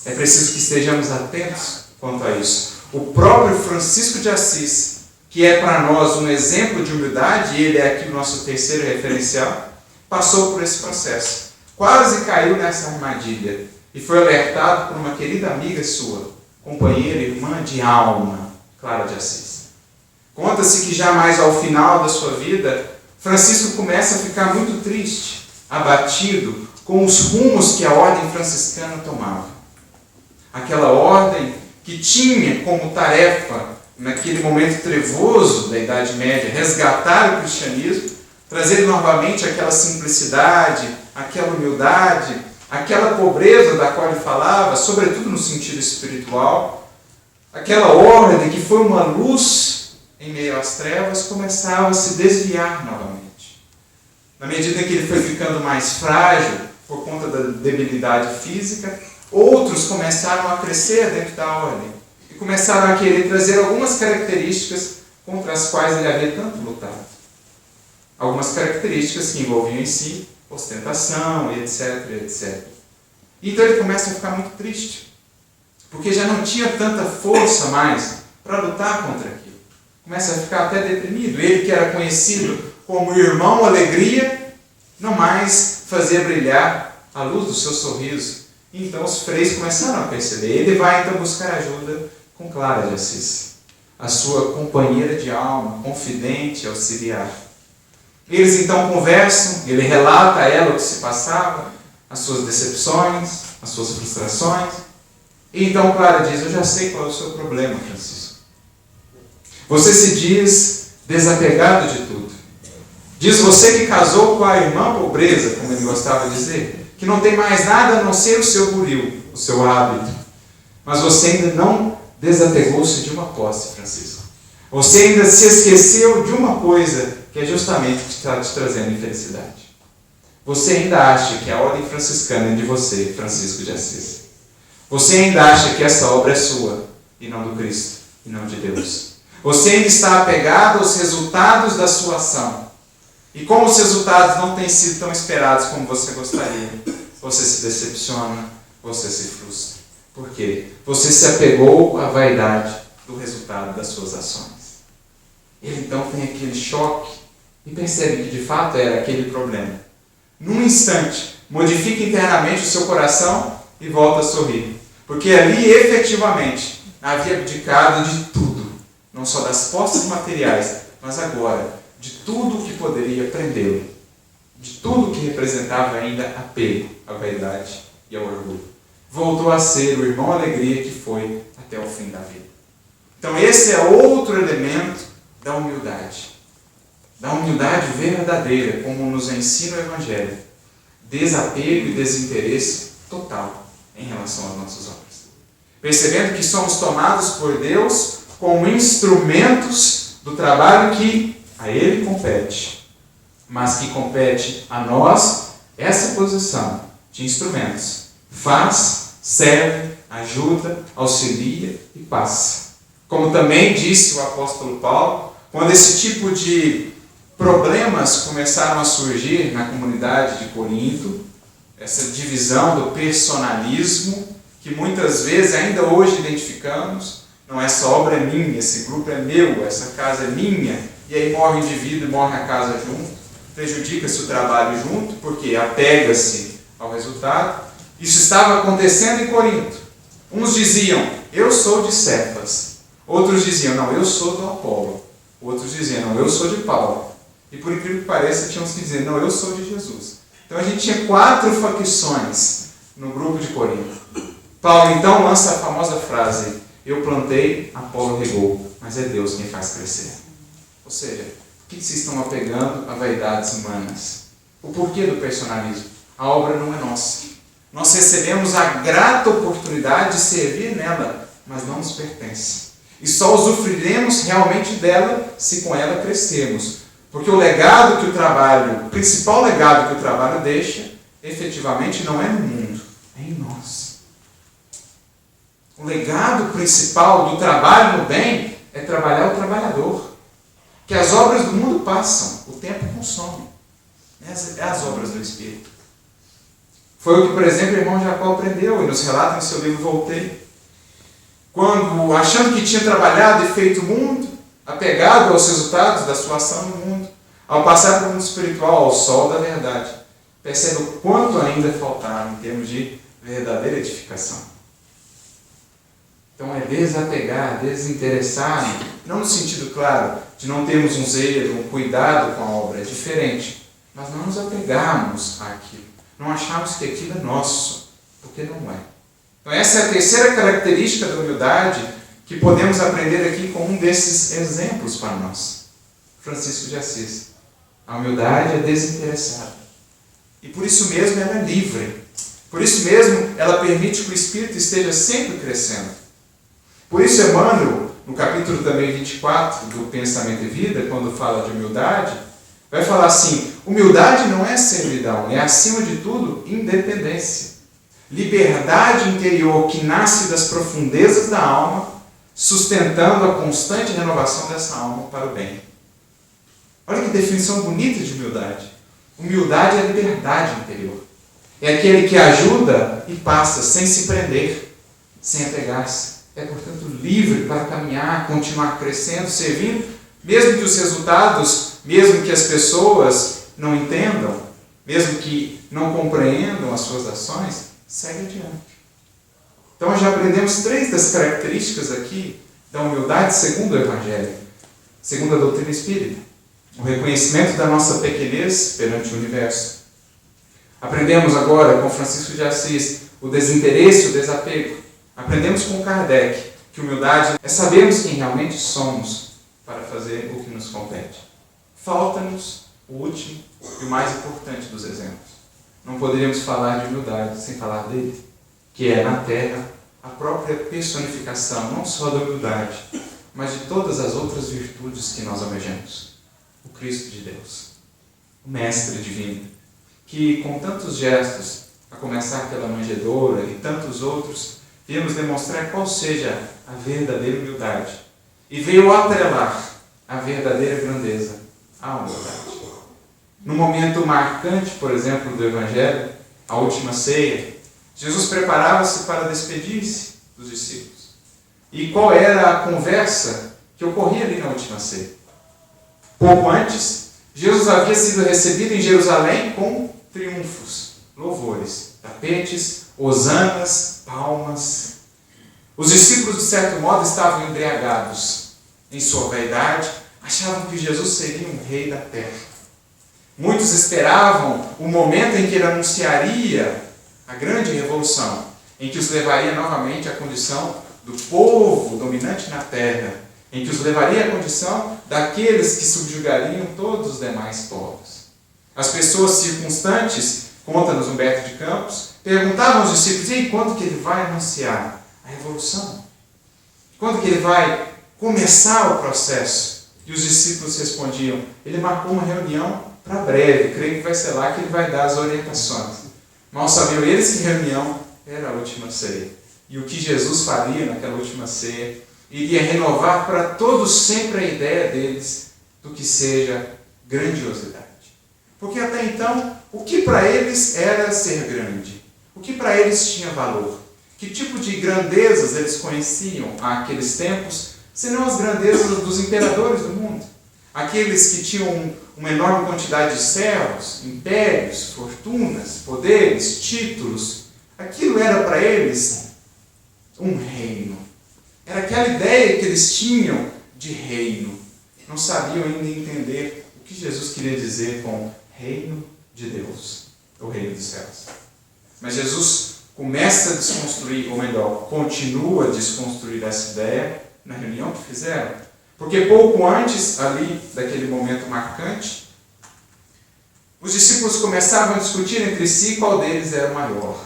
É preciso que estejamos atentos quanto a isso. O próprio Francisco de Assis, que é para nós um exemplo de humildade, e ele é aqui o nosso terceiro referencial, passou por esse processo. Quase caiu nessa armadilha e foi alertado por uma querida amiga sua, companheira, irmã de alma, Clara de Assis. Conta-se que já mais ao final da sua vida, Francisco começa a ficar muito triste, abatido com os rumos que a ordem franciscana tomava. Aquela ordem que tinha como tarefa, naquele momento trevoso da Idade Média, resgatar o cristianismo, trazer novamente aquela simplicidade, aquela humildade, aquela pobreza da qual ele falava, sobretudo no sentido espiritual, aquela ordem que foi uma luz em meio às trevas, começava a se desviar novamente. Na medida em que ele foi ficando mais frágil, por conta da debilidade física, outros começaram a crescer dentro da ordem e começaram a querer trazer algumas características contra as quais ele havia tanto lutado. Algumas características que envolviam em si ostentação, etc, etc. Então ele começa a ficar muito triste, porque já não tinha tanta força mais para lutar contra aquilo. Começa a ficar até deprimido. Ele que era conhecido como irmão alegria, não mais fazia brilhar a luz do seu sorriso. Então os freios começaram a perceber. Ele vai então buscar ajuda com Clara de Assis, a sua companheira de alma, confidente, auxiliar. Eles então conversam, ele relata a ela o que se passava, as suas decepções, as suas frustrações. E então Clara diz: eu já sei qual é o seu problema, Francisco. Você se diz desapegado de tudo. Diz você que casou com a irmã pobreza, como ele gostava de dizer, que não tem mais nada a não ser o seu buril, o seu hábito. Mas você ainda não desapegou-se de uma posse, Francisco. Você ainda se esqueceu de uma coisa que é justamente o que está te trazendo infelicidade. Você ainda acha que a ordem franciscana é de você, Francisco de Assis. Você ainda acha que essa obra é sua, e não do Cristo, e não de Deus. Você ainda está apegado aos resultados da sua ação. E como os resultados não têm sido tão esperados como você gostaria, você se decepciona, você se frustra. Por quê? Você se apegou à vaidade do resultado das suas ações. Ele então tem aquele choque e percebe que de fato era aquele problema. Num instante, modifica internamente o seu coração e volta a sorrir. Porque ali efetivamente havia abdicado de tudo. Não só das posses materiais, mas agora de tudo que poderia prendê-lo. De tudo que representava ainda apego à vaidade e ao orgulho. Voltou a ser o irmão alegria que foi até o fim da vida. Então esse é outro elemento da humildade. Da humildade verdadeira, como nos ensina o Evangelho. Desapego e desinteresse total em relação às nossas obras. Percebendo que somos tomados por Deus como instrumentos do trabalho que a Ele compete, mas que compete a nós essa posição de instrumentos. Faz, serve, ajuda, auxilia e passa. Como também disse o apóstolo Paulo, quando esse tipo de problemas começaram a surgir na comunidade de Corinto, essa divisão do personalismo, que muitas vezes ainda hoje identificamos, não, essa obra é minha, esse grupo é meu, essa casa é minha, e aí morre o indivíduo e morre a casa junto, prejudica-se o trabalho junto, porque apega-se ao resultado. Isso estava acontecendo em Corinto. Uns diziam, eu sou de Cefas. Outros diziam, não, eu sou do Apolo. Outros diziam, não, eu sou de Paulo. E por incrível que pareça, tinham que dizer, não, eu sou de Jesus. Então a gente tinha 4 facções no grupo de Corinto. Paulo então lança a famosa frase, eu plantei, Apolo regou, mas é Deus quem faz crescer. Ou seja, por que se estão apegando a vaidades humanas? O porquê do personalismo? A obra não é nossa. Nós recebemos a grata oportunidade de servir nela, mas não nos pertence. E só usufruiremos realmente dela se com ela crescermos. Porque o legado que o trabalho, o principal legado que o trabalho deixa, efetivamente não é no mundo, é em nós. O legado principal do trabalho no bem é trabalhar o trabalhador. Que as obras do mundo passam, o tempo consome. É as obras do Espírito. Foi o que, por exemplo, o irmão Jacó aprendeu e nos relata em seu livro Voltei. Quando, achando que tinha trabalhado e feito o mundo, apegado aos resultados da sua ação no mundo. Ao passar para o mundo espiritual, ao sol da verdade, percebe o quanto ainda faltava em termos de verdadeira edificação. Então é desapegar, desinteressar, não no sentido claro de não termos um zelo, um cuidado com a obra, é diferente, mas não nos apegarmos àquilo, não acharmos que aquilo é nosso, porque não é. Então essa é a terceira característica da humildade que podemos aprender aqui com um desses exemplos para nós. Francisco de Assis. A humildade é desinteressada. E por isso mesmo ela é livre. Por isso mesmo ela permite que o Espírito esteja sempre crescendo. Por isso Emmanuel, no capítulo também 24 do Pensamento e Vida, quando fala de humildade, vai falar assim: humildade não é servidão, é acima de tudo independência. Liberdade interior que nasce das profundezas da alma, sustentando a constante renovação dessa alma para o bem. Olha que definição bonita de humildade. Humildade é a liberdade interior. É aquele que ajuda e passa sem se prender, sem apegar-se. É, portanto, livre para caminhar, continuar crescendo, servindo, mesmo que os resultados, mesmo que as pessoas não entendam, mesmo que não compreendam as suas ações, segue adiante. Então já aprendemos 3 das características aqui da humildade segundo o Evangelho, segundo a doutrina espírita. O reconhecimento da nossa pequenez perante o universo. Aprendemos agora com Francisco de Assis o desinteresse e o desapego. Aprendemos com Kardec que humildade é sabermos quem realmente somos para fazer o que nos compete. Falta-nos o último e o mais importante dos exemplos. Não poderíamos falar de humildade sem falar dele, que é na Terra a própria personificação, não só da humildade, mas de todas as outras virtudes que nós almejamos. O Cristo de Deus, o Mestre Divino, que com tantos gestos, a começar pela manjedoura e tantos outros, viemos demonstrar qual seja a verdadeira humildade e veio atrelar a verdadeira grandeza à humildade. No momento marcante, por exemplo, do Evangelho, a última ceia, Jesus preparava-se para despedir-se dos discípulos. E qual era a conversa que ocorria ali na última ceia? Pouco antes, Jesus havia sido recebido em Jerusalém com triunfos, louvores, tapetes, hosanas, palmas. Os discípulos, de certo modo, estavam embriagados em sua vaidade, achavam que Jesus seria um rei da terra. Muitos esperavam o momento em que ele anunciaria a grande revolução, em que os levaria novamente à condição do povo dominante na terra, em que os levaria à condição daqueles que subjugariam todos os demais povos. As pessoas circunstantes, conta-nos Humberto de Campos, perguntavam aos discípulos: e quando que ele vai anunciar a revolução? Quando que ele vai começar o processo? E os discípulos respondiam: ele marcou uma reunião para breve, creio que vai ser lá que ele vai dar as orientações. Mal sabiam eles que reunião era a última ceia. E o que Jesus faria naquela última ceia iria renovar para todos sempre a ideia deles do que seja grandiosidade. Porque até então, o que para eles era ser grande? O que para eles tinha valor? Que tipo de grandezas eles conheciam àqueles tempos, senão as grandezas dos imperadores do mundo? Aqueles que tinham uma enorme quantidade de servos, impérios, fortunas, poderes, títulos. Aquilo era para eles um reino. Era aquela ideia que eles tinham de reino. Não sabiam ainda entender o que Jesus queria dizer com reino de Deus, o reino dos céus. Mas Jesus começa a desconstruir, ou melhor, continua a desconstruir essa ideia na reunião que fizeram. Porque pouco antes, ali, daquele momento marcante, os discípulos começavam a discutir entre si qual deles era o maior.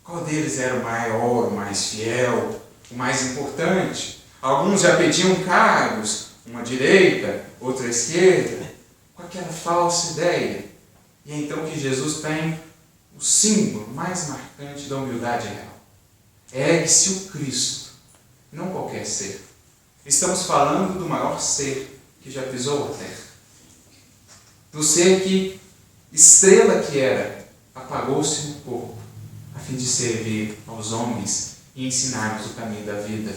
Qual deles era o maior, o mais fiel, o mais importante. Alguns já pediam cargos, uma à direita, outra à esquerda, com aquela falsa ideia. E é então que Jesus tem o símbolo mais marcante da humildade real. Ergue-se o Cristo, não qualquer ser. Estamos falando do maior ser que já pisou a terra. Do ser que, estrela que era, apagou-se no corpo, a fim de servir aos homens e ensinar-nos o caminho da vida,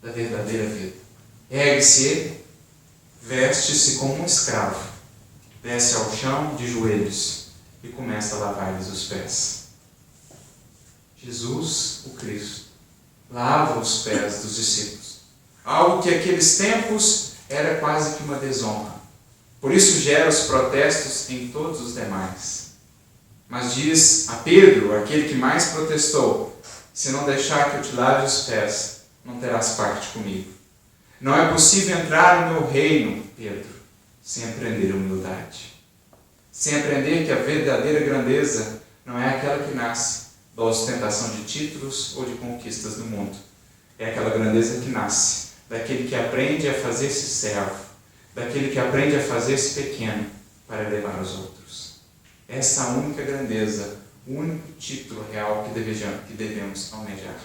da verdadeira vida. Ergue-se ele, veste-se como um escravo, desce ao chão de joelhos e começa a lavar-lhes os pés. Jesus, o Cristo, lava os pés dos discípulos. Algo que naqueles tempos era quase que uma desonra. Por isso gera os protestos em todos os demais. Mas diz a Pedro, aquele que mais protestou: se não deixar que eu te lave os pés, não terás parte comigo. Não é possível entrar no meu reino, Pedro, sem aprender humildade. Sem aprender que a verdadeira grandeza não é aquela que nasce da ostentação de títulos ou de conquistas do mundo. É aquela grandeza que nasce daquele que aprende a fazer-se servo, daquele que aprende a fazer-se pequeno para elevar os outros. Essa é a única grandeza, o único título real que devemos almejar.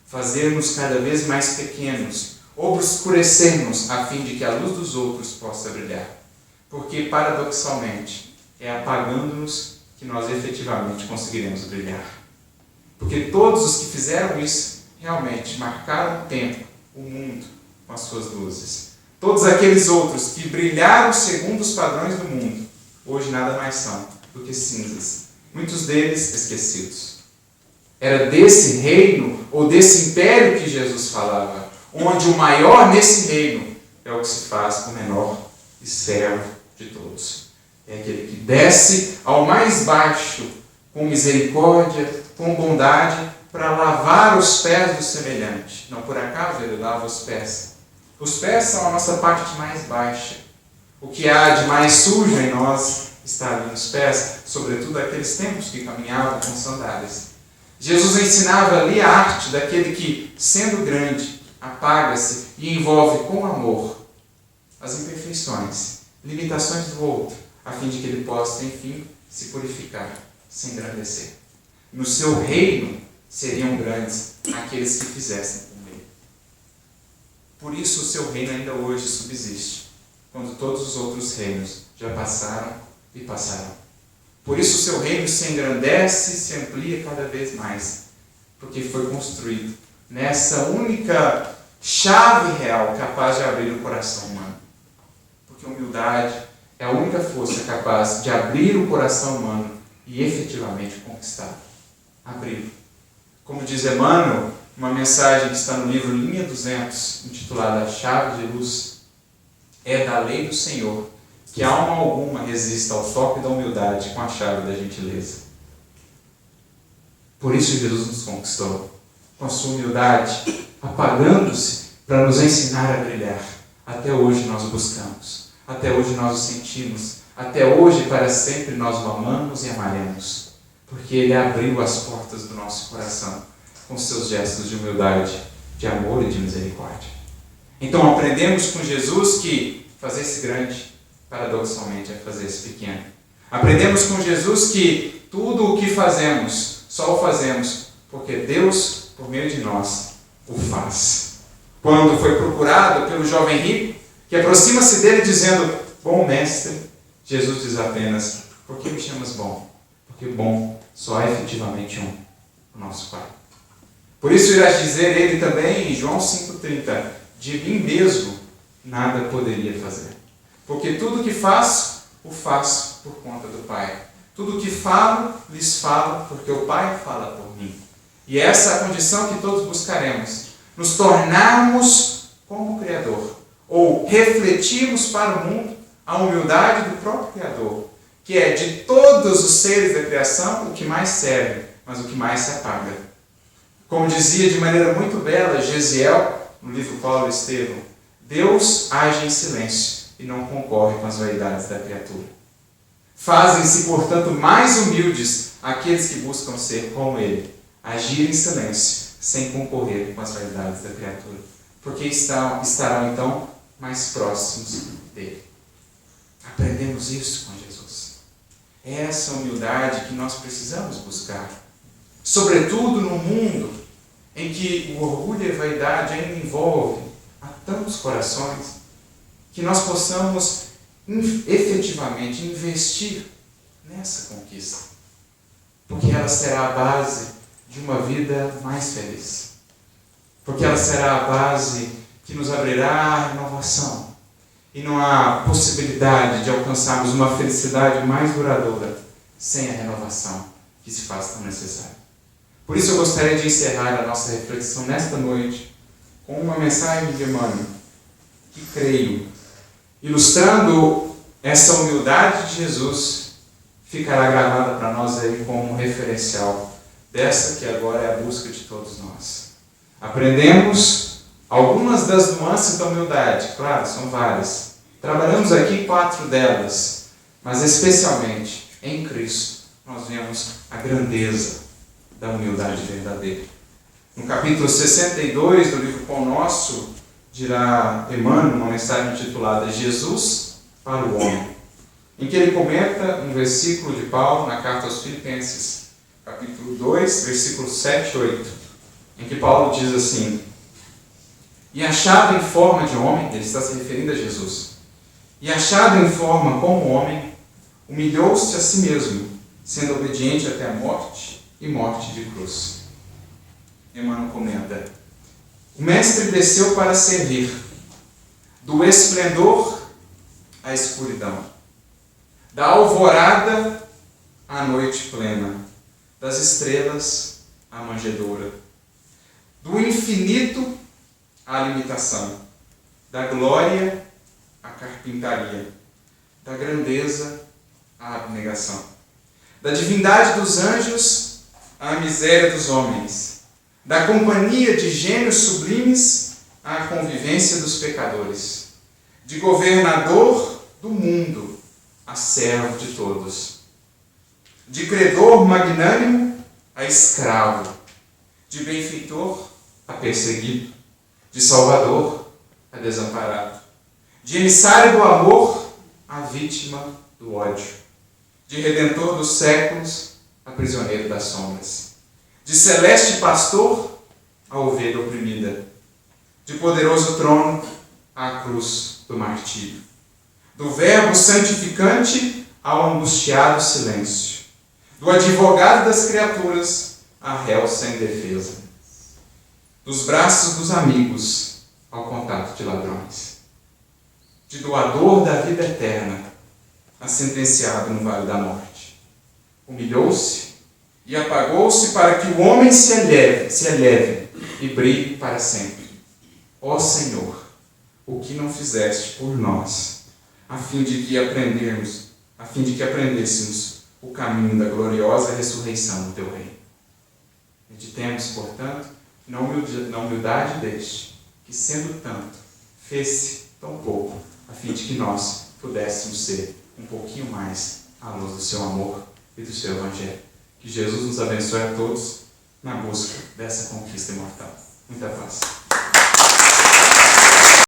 Fazer-nos cada vez mais pequenos, obscurecer-nos a fim de que a luz dos outros possa brilhar. Porque, paradoxalmente, é apagando-nos que nós efetivamente conseguiremos brilhar. Porque todos os que fizeram isso realmente marcaram o tempo, o mundo, com as suas luzes. Todos aqueles outros que brilharam segundo os padrões do mundo, hoje nada mais são do que cinzas, muitos deles esquecidos. Era desse reino, ou desse império que Jesus falava, onde o maior nesse reino é o que se faz o menor e servo de todos. É aquele que desce ao mais baixo com misericórdia, com bondade, para lavar os pés do semelhante. Não por acaso ele lava os pés. Os pés são a nossa parte mais baixa. O que há de mais sujo em nós está ali nos pés, sobretudo aqueles tempos que caminhavam com sandálias. Jesus ensinava ali a arte daquele que, sendo grande, apaga-se e envolve com amor as imperfeições, limitações do outro, a fim de que ele possa, enfim, se purificar, se engrandecer. No seu reino seriam grandes aqueles que fizessem com ele. Por isso o seu reino ainda hoje subsiste, quando todos os outros reinos já passaram e passarão. Por isso o seu reino se engrandece e se amplia cada vez mais, porque foi construído nessa única chave real capaz de abrir o coração humano. Porque a humildade é a única força capaz de abrir o coração humano e efetivamente conquistá-lo. Abri-lo. Como diz Emmanuel, uma mensagem que está no livro Linha 200, intitulada A Chave de Luz, é da lei do Senhor que alma alguma resista ao toque da humildade com a chave da gentileza. Por isso Jesus nos conquistou, com a sua humildade, apagando-se para nos ensinar a brilhar. Até hoje nós o buscamos, até hoje nós o sentimos, até hoje para sempre nós o amamos e amaremos, porque ele abriu as portas do nosso coração com seus gestos de humildade, de amor e de misericórdia. Então aprendemos com Jesus que fazer-se grande, paradoxalmente, é fazer-se pequeno. Aprendemos com Jesus que tudo o que fazemos, só o fazemos porque Deus, por meio de nós, o faz. Quando foi procurado pelo jovem rico, que aproxima-se dele dizendo: bom mestre, Jesus diz apenas: por que me chamas bom? Porque bom só é efetivamente um, o nosso Pai. Por isso irá dizer ele também em João 5,30: de mim mesmo nada poderia fazer. Porque tudo o que faço, o faço por conta do Pai. Tudo o que falo, lhes falo, porque o Pai fala por mim. E essa é a condição que todos buscaremos. Nos tornarmos como o Criador. Ou refletirmos para o mundo a humildade do próprio Criador. Que é de todos os seres da criação o que mais serve, mas o que mais se apaga. Como dizia de maneira muito bela Gesiel, no livro Paulo e Estevão: Deus age em silêncio e não concorre com as vaidades da criatura. Fazem-se, portanto, mais humildes aqueles que buscam ser como Ele, agir em silêncio, sem concorrer com as vaidades da criatura, porque estarão então mais próximos dele. Aprendemos isso com Jesus. É essa humildade que nós precisamos buscar, sobretudo no mundo em que o orgulho e a vaidade ainda envolvem a tantos corações, que nós possamos efetivamente investir nessa conquista, porque ela será a base de uma vida mais feliz, porque ela será a base que nos abrirá à renovação. E não há possibilidade de alcançarmos uma felicidade mais duradoura sem a renovação que se faz tão necessária. Por isso eu gostaria de encerrar a nossa reflexão nesta noite com uma mensagem de Emmanuel, que creio, ilustrando essa humildade de Jesus, ficará gravada para nós aí como um referencial dessa que agora é a busca de todos nós. Aprendemos algumas das nuances da humildade, claro, são várias. Trabalhamos aqui 4 delas, mas especialmente em Cristo nós vemos a grandeza da humildade verdadeira. No capítulo 62 do livro Pão Nosso, dirá Emmanuel, uma mensagem intitulada Jesus para o Homem, em que ele comenta um versículo de Paulo na carta aos Filipenses, capítulo 2, versículos 7 e 8, em que Paulo diz assim: e achado em forma de homem, ele está se referindo a Jesus, e achado em forma como homem, humilhou-se a si mesmo, sendo obediente até a morte e morte de cruz. Emmanuel comenta: o Mestre desceu para servir, do esplendor à escuridão, da alvorada à noite plena, das estrelas à manjedoura, do infinito à limitação, da glória à carpintaria, da grandeza à abnegação, da divindade dos anjos à miséria dos homens, da companhia de gênios sublimes à convivência dos pecadores, de governador do mundo a servo de todos, de credor magnânimo a escravo, de benfeitor a perseguido, de salvador a desamparado, de emissário do amor a vítima do ódio, de redentor dos séculos a prisioneiro das sombras, de celeste pastor a ovelha oprimida, de poderoso trono à cruz do martírio, do verbo santificante ao angustiado silêncio, do advogado das criaturas a réu sem defesa, dos braços dos amigos ao contato de ladrões, de doador da vida eterna a sentenciado no vale da morte. Humilhou-se e apagou-se para que o homem se eleve e brilhe para sempre. Ó Senhor, o que não fizeste por nós, a fim de que aprendêssemos o caminho da gloriosa ressurreição do teu reino. Meditemos, portanto, na humildade deste, que sendo tanto, fez-se tão pouco, a fim de que nós pudéssemos ser um pouquinho mais à luz do seu amor e do seu Evangelho. Que Jesus nos abençoe a todos na busca dessa conquista imortal. Muita paz.